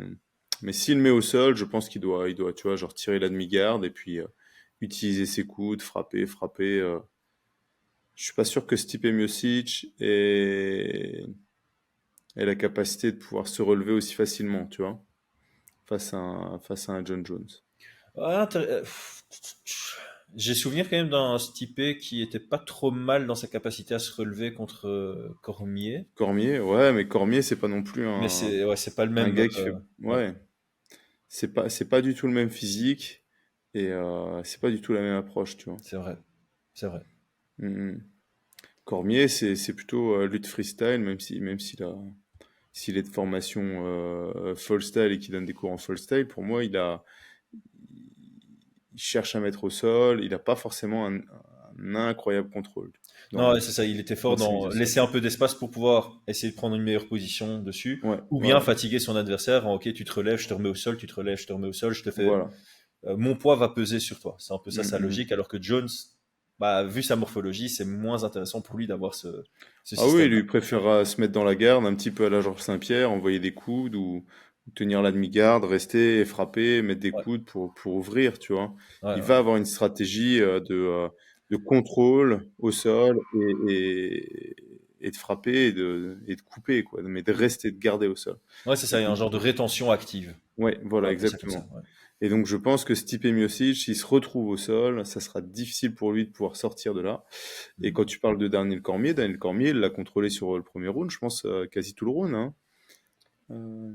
mais s'il met au sol, je pense il doit, tu vois, genre tirer la demi-garde et puis utiliser ses coudes, frapper. Je suis pas sûr que Stipe Miocic ait la capacité de pouvoir se relever aussi facilement, tu vois, face à un John Jones. J'ai souvenir quand même d'un Stipe qui était pas trop mal dans sa capacité à se relever contre Cormier, Cormier, ouais, mais Cormier, c'est pas non plus mais c'est pas le un même. gars qui fait, Ouais, ouais, c'est pas du tout le même physique et c'est pas du tout la même approche, tu vois. c'est vrai, c'est vrai. Mhm. Cormier, c'est plutôt lutte freestyle, s'il est de formation fall style et qu'il donne des cours en fall style, pour moi, il cherche à mettre au sol, il n'a pas forcément un incroyable contrôle Non, ouais, dans, c'est ça. Il était fort dans ses mises dans au sol. laisser un peu d'espace pour pouvoir essayer de prendre une meilleure position dessus, Ouais, ou bien voilà, fatiguer son adversaire. Ok, tu te relèves, je te remets au sol, tu te relèves, je te remets au sol, je te fais. voilà. Mon poids va peser sur toi. C'est un peu ça Mm, sa mm. logique. Alors que Jones, bah, vu sa morphologie, c'est moins intéressant pour lui d'avoir ce Ah oui, lui système-là. il préférera se mettre dans la garde, un petit peu à la Georges Saint-Pierre, envoyer des coudes ou tenir la demi-garde, rester et frapper, mettre des Ouais, coudes pour ouvrir, tu vois. ouais, Il ouais. va avoir une stratégie de contrôle au sol et de frapper et de couper, quoi, mais de rester, de garder au sol. Ouais, c'est ça. Il y a un genre de rétention active. Ouais, On voilà, va appeler ça comme ça. exactement. Ouais. Et donc, je pense que Stipe Miocic, s'il se retrouve au sol, ça sera difficile pour lui de pouvoir sortir de là. Et quand tu parles de Daniel Cormier, il l'a contrôlé sur le premier round, je pense, quasi tout le round, hein. Euh,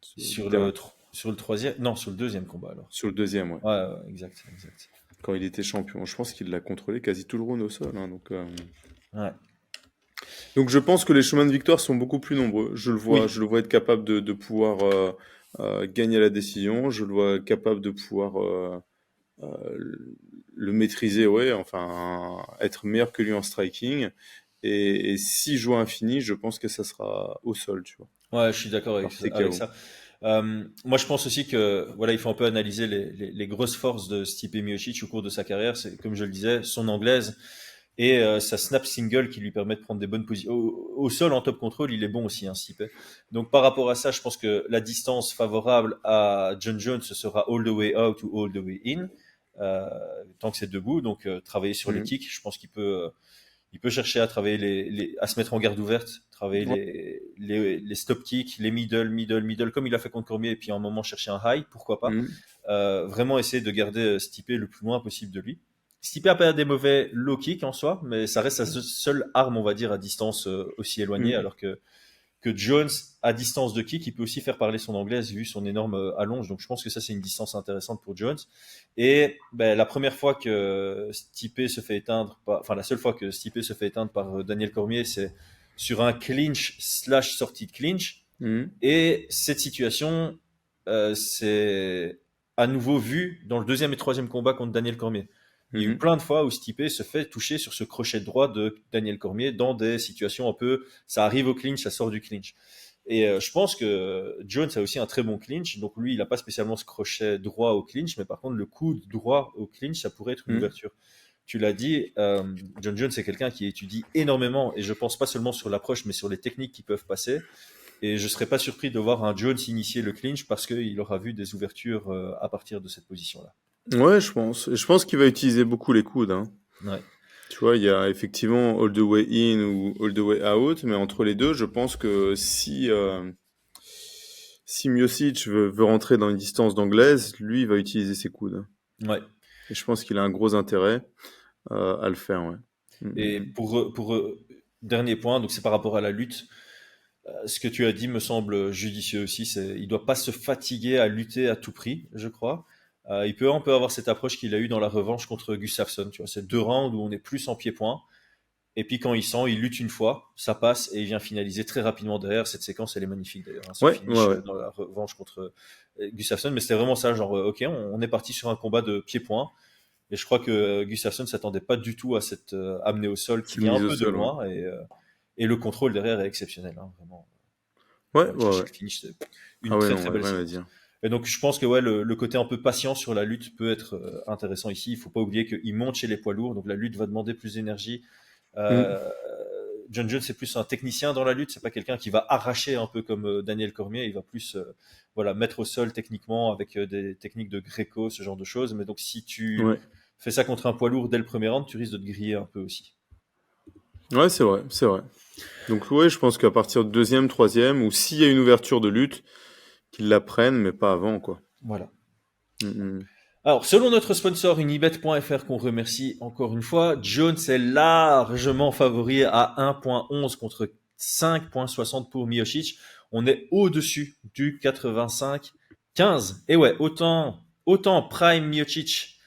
Sur der- sur le troisième, non, sur le deuxième combat alors. sur le deuxième, ouais. Ouais, ouais, exact, exact. Quand il était champion. Je pense qu'il l'a contrôlé quasi tout le round au sol, hein. Ouais. Donc, je pense que les chemins de victoire sont beaucoup plus nombreux. Oui. Je le vois être capable de pouvoir gagner la décision. Je le vois capable de pouvoir euh, le maîtriser, ouais, enfin, être meilleur que lui en striking. Et si joue infini, je pense que ça sera au sol, tu vois, Ouais, je suis d'accord par avec TKO. ça. Moi, je pense aussi que voilà, il faut un peu analyser les grosses forces de Stipe Miocic au cours de sa carrière. C'est comme je le disais, son anglaise et sa snap single qui lui permet de prendre des bonnes positions. Au sol, en top control, il est bon aussi, hein, Stipe. Donc, par rapport à ça, je pense que la distance favorable à John Jones, ce sera all the way out ou all the way in, euh, tant que c'est debout. Donc, travailler sur les Mhm. kicks, je pense il peut chercher à travailler à se mettre en garde ouverte, travailler Ouais. les stop kicks, les middle, comme il a fait contre Cormier, et puis à un moment chercher un high, pourquoi pas. Mhm. Vraiment essayer de garder Stipe le plus loin possible de lui. Stipe a pas des mauvais low kicks en soi, mais ça reste sa seule arme, on va dire, à distance aussi éloignée, Mhm. alors que Jones, à distance de kick, il peut aussi faire parler son anglaise vu son énorme allonge. Donc je pense que ça, c'est une distance intéressante pour Jones. Et ben, la première fois que Stipe se fait éteindre, enfin la seule fois que Stipe se fait éteindre par Daniel Cormier, c'est sur un clinch slash sortie de clinch. Mhm. Et cette situation, c'est à nouveau vu dans le deuxième et troisième combat contre Daniel Cormier. Il y a eu Mhm. plein de fois où Stipe se fait toucher sur ce crochet droit de Daniel Cormier dans des situations un peu, ça arrive au clinch, ça sort du clinch. Et je pense que Jones a aussi un très bon clinch, donc lui, il n'a pas spécialement ce crochet droit au clinch, mais par contre, le coude droit au clinch, ça pourrait être une Mhm. ouverture. Tu l'as dit, John Jones, c'est quelqu'un qui étudie énormément, et je pense pas seulement sur l'approche, mais sur les techniques qui peuvent passer. Et je serais pas surpris de voir un Jones initier le clinch parce qu'il aura vu des ouvertures à partir de cette position-là. Ouais, je pense. Et je pense qu'il va utiliser beaucoup les coudes, hein. Ouais. Tu vois, il y a effectivement all the way in ou all the way out, mais entre les deux, je pense que si Miocic veut rentrer dans une distance d'anglaise, lui, il va utiliser ses coudes. Ouais. Et je pense qu'il a un gros intérêt à le faire, ouais. Mm, Et mm, dernier point, donc c'est par rapport à la lutte. Ce que tu as dit me semble judicieux aussi. Il doit pas se fatiguer à lutter à tout prix, je crois. On peut avoir cette approche qu'il a eue dans la revanche contre Gustafsson. Tu vois, c'est deux rounds où on est plus en pied-point. Et puis quand il sent, il lutte une fois, ça passe et il vient finaliser très rapidement derrière. Cette séquence, elle est magnifique d'ailleurs, hein, ce ouais, ouais, finish ouais. dans la revanche contre Gustafsson. Mais c'était vraiment ça, genre, ok, on est parti sur un combat de pied-point. Et je crois que Gustafsson s'attendait pas du tout à cette amenée au sol qui C'est vient un mise au peu de sol, ouais. loin. Et le contrôle derrière est exceptionnel, hein, vraiment. Ouais, Ouais, ouais, ouais. chaque finish, c'est Ah une ouais, très non, très ouais, belle rien à séquence. dire. Et donc je pense que ouais, le côté un peu patient sur la lutte peut être intéressant ici. Il faut pas oublier qu'il monte chez les poids lourds, donc la lutte va demander plus d'énergie. Mm. Euh, John Jones c'est plus un technicien dans la lutte, c'est pas quelqu'un qui va arracher un peu comme Daniel Cormier. Il va plus voilà mettre au sol techniquement avec des techniques de Greco, ce genre de choses. Mais donc si tu Ouais. fais ça contre un poids lourd dès le premier round, tu risques de te griller un peu aussi. Ouais, c'est vrai, c'est vrai. Donc ouais, je pense qu'à partir de deuxième, troisième, ou s'il y a une ouverture de lutte, qu'ils la prennent, mais pas avant, quoi. Voilà. Mm, Alors, selon notre sponsor Unibet.fr qu'on remercie encore une fois, Jones est largement favori à 1.11 contre 5.60 pour Miocic. On est au-dessus du 85-15. Et ouais, autant Prime Miocic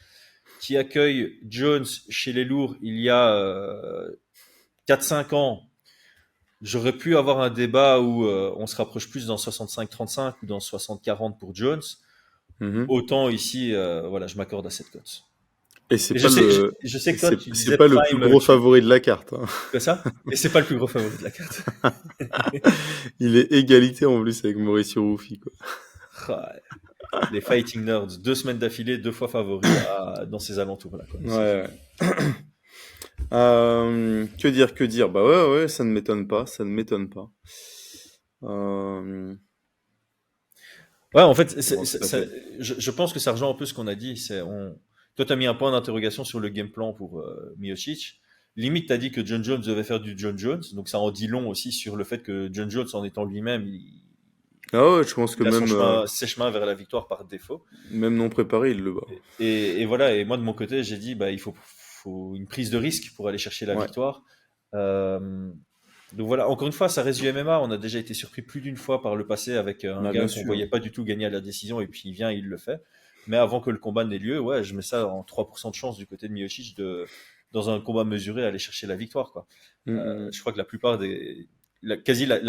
qui accueille Jones chez les lourds il y a 4-5 ans. J'aurais pu avoir un débat où on se rapproche plus dans 65-35 ou dans 60-40 pour Jones. mhm. Autant ici, voilà, je m'accorde à cette cote. Et c'est Et je pas sais, je, le, je sais et que toi, c'est tu c'est disais pas le plus Prime, gros tu favori de la carte, hein. fais ça, et c'est pas le plus gros favori de la carte. Il est égalité en plus avec Mauricio Ruffi, quoi. Ah, les Fighting Nerds, 2 semaines d'affilée, 2 fois favoris dans ces alentours-là, quoi. C'est fou. Ouais. Que dire, que dire? Bah ouais, ouais, ça ne m'étonne pas, ça ne m'étonne pas. Euh, Ouais, en fait, comment ça s'appelle? je pense que ça rejoint un peu ce qu'on a dit. Toi, tu as mis un point d'interrogation sur le game plan pour Miocic. Limite, tu as dit que John Jones devait faire du John Jones, donc ça en dit long aussi sur le fait que John Jones, en étant lui-même, Ah ouais, je pense que il a même, ses chemins vers la victoire par défaut. même non préparé, il le bat. Et voilà, et moi de mon côté, j'ai dit, bah, faut une prise de risque pour aller chercher la Ouais, victoire. Euh, donc voilà, encore une fois, ça reste du MMA. On a déjà été surpris plus d'une fois par le passé avec un bah gars bien qu'on sûr. voyait pas du tout gagner à la décision et puis il vient, il le fait. Mais avant que le combat n'ait lieu, ouais, je mets ça en 3% de chance du côté de Miocic dans un combat mesuré, aller chercher la victoire, quoi. Mm, mm. Je crois que la plupart la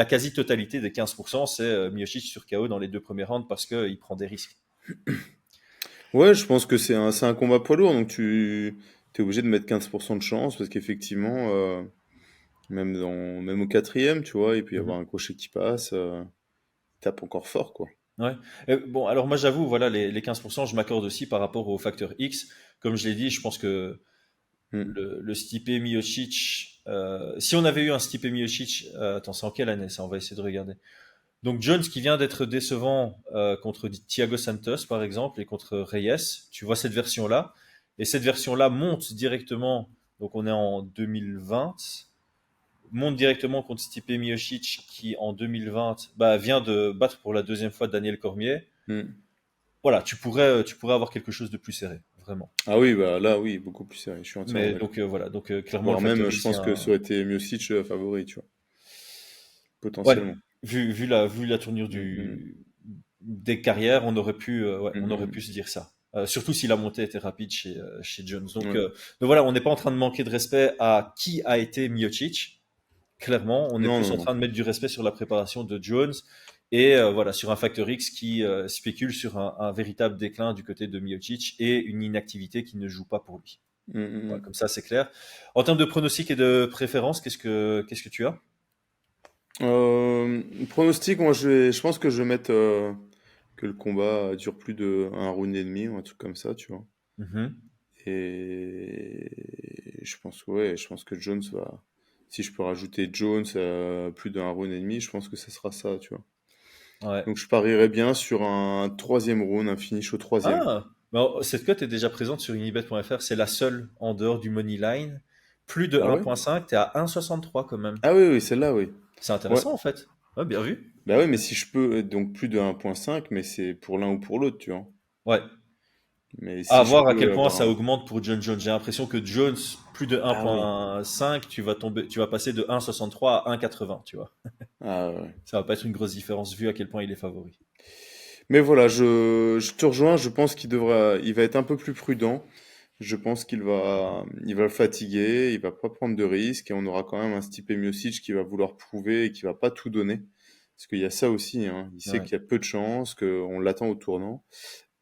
quasi-totalité des 15%, c'est Miocic sur KO dans les 2 premiers rounds parce qu'il prend des risques. Ouais, je pense que c'est un combat poids lourd, donc tu es obligé de mettre 15% de chance, parce qu'effectivement, même au quatrième, tu vois, il peut y avoir Mhm. un crochet qui passe, il tape encore fort, quoi. Ouais. Bon, alors moi j'avoue, voilà, les 15%, je m'accorde aussi par rapport au facteur X. Comme je l'ai dit, je pense que Mm. le Stipe Miocic, si on avait eu un Stipe Miocic, attends, c'est en quelle année ça? On va essayer de regarder. Donc Jones qui vient d'être décevant contre Thiago Santos par exemple et contre Reyes, tu vois cette version-là. Et cette version-là monte directement, donc on est en 2020, monte directement contre Stipe Miocic qui en 2020 bah, vient de battre pour la deuxième fois Daniel Cormier. Mm. Voilà, tu pourrais avoir quelque chose de plus serré, vraiment. Ah oui, bah là, oui, beaucoup plus sérieux, je suis entièrement Mais d'accord. donc voilà, donc clairement le Voire facteur même, je X, il y pense a que un... ça aurait été Miocic favori, tu vois, Ouais, potentiellement. vu la tournure Mm, mm, des carrières, ouais, mm, on aurait mm, pu se dire ça. Surtout si la montée était rapide chez Jones. mm. Ouais. Donc voilà, on n'est pas en train de manquer de respect à qui a été Miocic. Clairement, on est Non, plus non, en non. train de mettre du respect sur la préparation de Jones et voilà sur un facteur X qui spécule sur un véritable déclin du côté de Miocic et une inactivité qui ne joue pas pour lui. Mm, mm, Voilà, mm. comme ça, c'est clair. En termes de pronostics et de préférences, qu'est-ce que tu as? Pronostic, moi, je pense que je vais mettre que le combat dure plus de un round et demi ou un truc comme ça, tu vois. Mhm. Et je pense que Jones va. Si je peux rajouter Jones plus d'un round et demi, je pense que ce sera ça, tu vois. Ouais. Donc je parierais bien sur un troisième round, un finish au troisième. Ah, bah, cette cote est déjà présente sur unibet.fr. C'est la seule en dehors du money line. Plus de Ah ouais? 1.5, t'es à 1,63 quand même. Ah oui, oui, celle-là, oui. C'est Ouais. intéressant en fait. Ouais, bien vu. Bah ouais, mais si je peux, donc plus de 1,5, mais c'est pour l'un ou pour l'autre, tu vois. Ouais. Mais À si je voir à quel peux point avoir ça un... augmente pour John Jones. J'ai l'impression que Jones, plus de Ah oui. 1.5, tu vas passer de 1,63 à 1,80, tu vois. Ah ouais. Ça va pas être une grosse différence vu à quel point il est favori. Mais voilà, je te rejoins, je pense il va être un peu plus prudent. Je pense il va le fatiguer, il va pas prendre de risques et on aura quand même un Stipe Miocic qui va vouloir prouver et qui va pas tout donner. Parce qu'il y a ça aussi, hein. Il sait Ouais. qu'il y a peu de chances, qu'on l'attend au tournant.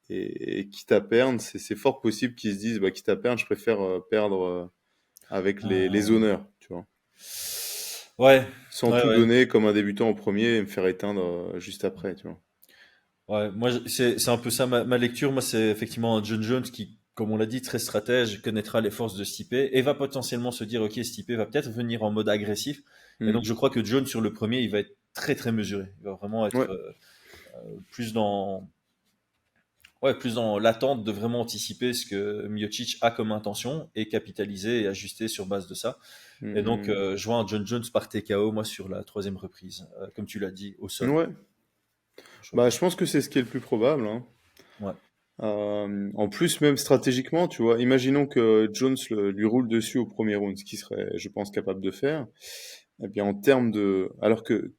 et quitte à perdre, c'est fort possible qu'ils se disent, bah, quitte à perdre, je préfère perdre avec les Euh, honneurs, tu vois. Ouais, Sans ouais, tout ouais. donner comme un débutant au premier et me faire éteindre juste après, tu vois. Ouais, moi, c'est un peu ça ma lecture. Moi, c'est effectivement un John Jones qui, comme on l'a dit, très stratège, connaîtra les forces de Stipe et va potentiellement se dire, OK, Stipe va peut-être venir en mode agressif. Et donc, Mm. je crois que Jones, sur le premier, il va être très, très mesuré. Il va vraiment être Ouais, plus dans, ouais, plus dans l'attente de vraiment anticiper ce que Miocic a comme intention et capitaliser et ajuster sur base de ça. Et donc, mm, je vois un John Jones par TKO, moi, sur la troisième reprise, comme tu l'as dit, au sol. ouais. Bah, je pense que c'est ce qui est le plus probable, hein. Ouais. En plus, même stratégiquement, tu vois, imaginons que Jones lui roule dessus au premier round, ce qu'il serait, je pense, capable de faire. Eh bien, en termes de, alors que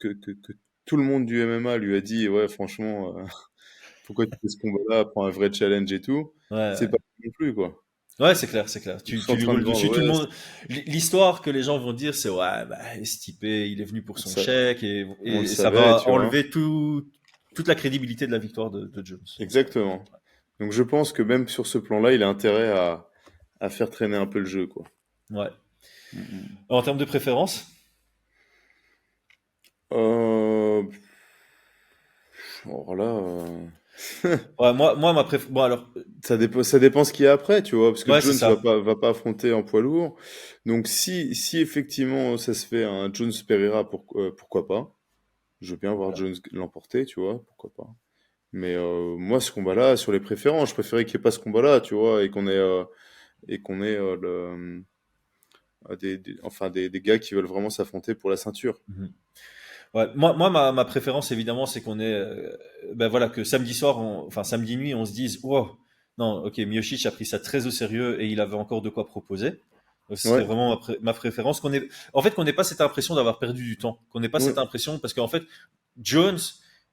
tout le monde du MMA lui a dit, ouais, franchement, pourquoi tu fais ce combat-là, prends un vrai challenge et tout, Ouais, c'est ouais. pas non plus, quoi. Ouais, c'est clair, c'est clair. Ils sont tous Tu en lui train de roules vendre, dessus, tout le ouais, monde. L'histoire que les gens vont dire, c'est ouais, bah, Stipe, il est venu pour son ça, chèque on le et ça savait, va tu vois. enlever toute la crédibilité de la victoire de Jones. Donc, Exactement. Donc, je pense que même sur ce plan-là, il a intérêt à faire traîner un peu le jeu, quoi. ouais. Mm. En termes de préférence, Euh, alors là, ouais, moi, ma préférence. Bon, alors, ça dépend ce qu'il y a après, tu vois, parce que ouais, c'est Jones ça. va pas affronter en poids lourd. Donc si effectivement ça se fait un Jones Pereira, pourquoi pas? Je veux bien voir Voilà. Jones l'emporter, tu vois, pourquoi pas. Mais moi, ce combat-là, sur les préférences, je préférais qu'il n'y ait pas ce combat-là, tu vois, et qu'on ait enfin des gars qui veulent vraiment s'affronter pour la ceinture. Mhm. Ouais, ma préférence, évidemment, c'est qu'on est, ben voilà, que samedi soir, enfin samedi nuit, on se dise, wow, non, ok, Miocic a pris ça très au sérieux et il avait encore de quoi proposer. Donc, ce serait Ouais, vraiment ma préférence. En fait, qu'on n'ait pas cette impression d'avoir perdu du temps, qu'on n'ait pas ouais, cette impression, parce qu'en fait, Jones,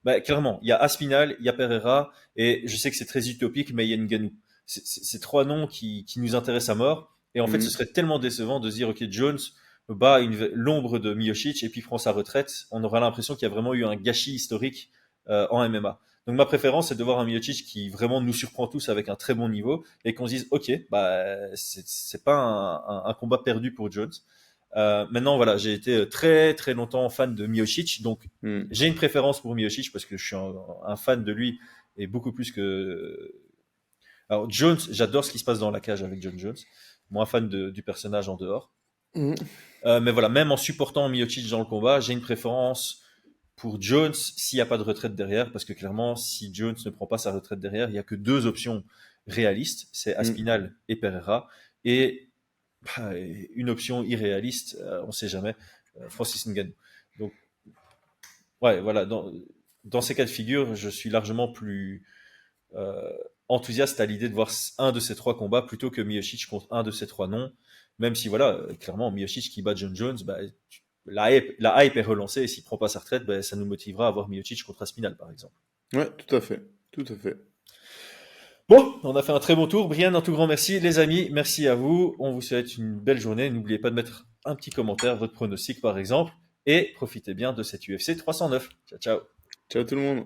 bah, clairement, il y a Aspinall, il y a Pereira, et je sais que c'est très utopique, mais il y a Ngannou. C'est trois noms qui nous intéressent à mort. Et en fait, ce mm, serait tellement décevant de se dire, ok, Jones bat l'ombre de Miocic et puis prend sa retraite. On aura l'impression qu'il y a vraiment eu un gâchis historique en MMA. Donc ma préférence, c'est de voir un Miocic qui vraiment nous surprend tous avec un très bon niveau et qu'on se dise, ok, bah c'est pas un combat perdu pour Jones. Maintenant, voilà, j'ai été très très longtemps fan de Miocic, donc mm. j'ai une préférence pour Miocic parce que je suis un fan de lui et beaucoup plus que. Alors Jones, j'adore ce qui se passe dans la cage avec John Jones, moins fan du personnage en dehors. Mm. Mais voilà, même en supportant Miocic dans le combat, j'ai une préférence pour Jones s'il n'y a pas de retraite derrière, parce que clairement, si Jones ne prend pas sa retraite derrière, il n'y a que deux options réalistes, c'est Mm. Aspinall et Pereira, et bah, une option irréaliste, on ne sait jamais, Francis Ngannou. Donc, ouais, voilà, dans ces cas de figure, je suis largement plus euh, enthousiaste à l'idée de voir un de ces trois combats plutôt que Miocic contre un de ces trois noms. Même si, voilà, clairement, Miocic qui bat John Jones, bah, la hype est relancée et s'il prend pas sa retraite, bah, ça nous motivera à voir Miocic contre Aspinall, par exemple. Ouais, tout à fait, tout à fait. Bon, on a fait un très bon tour. Brian, un tout grand merci. Les amis, merci à vous. On vous souhaite une belle journée. N'oubliez pas de mettre un petit commentaire, votre pronostic, par exemple. Et profitez bien de cette UFC 309. Ciao, ciao. Ciao tout le monde.